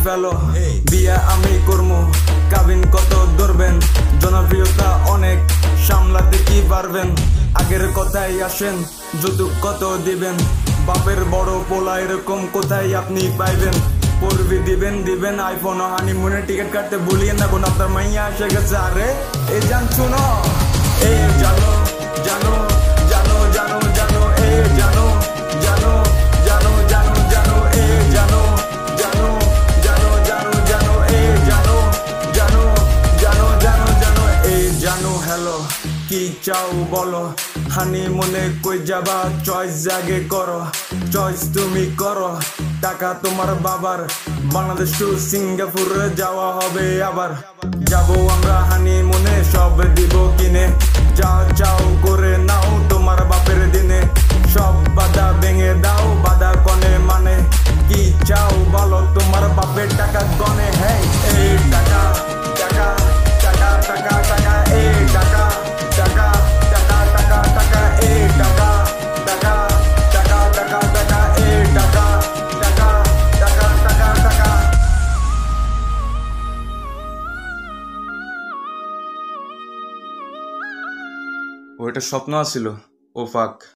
ফেলো বিয়া আমি করমু কাবিন কত ধরবেন জনপ্রিয়তা অনেক সামলাতে কি পারবেন আগের কথাই আসেন যৌতুক কত দিবেন বাপের বড় পোলা এরকম কোথায় আপনি পাইবেন পড়বি দিবেন আইফোন হানিমুনে টিকিট কাটতে ভুলিয়ে না কোন আপনার মাইয়া এসে গেছে আরে এ জান শুনো এ জানো জানো জানো জানো জানো এ জানো জানো জানো জানো জানো এ জানো জানো জানো জানো জানো এ জানো জানো জানো জানো জানো এ জানো হ্যালো কি চাও বলো হানিমুনে কই যাবা চয়েস জাগে করো চয়েস তুমি করো টাকা তোমার বাবার বাংলাদেশ টু সিঙ্গাপুর যাওয়া হবে আবার যাবো আমরা হানিমুনে সব দিব কিনে যা চাও করে নাও তোমার বাপের দিনে সব বাধা ভেঙে দাও বাধা কনে মানে কি চাও বলো তোমার বাপের টাকা গনে হ্যাঁ এই টাকা টাকা টাকা টাকা টাকা এই টাকা টাকা টাকা টাকা টাকা এই টাকা টাকা টাকা টাকা টাকা এই টাকা টাকা টাকা টাকা টাকা ওইটা স্বপ্ন আছিল ও ফাক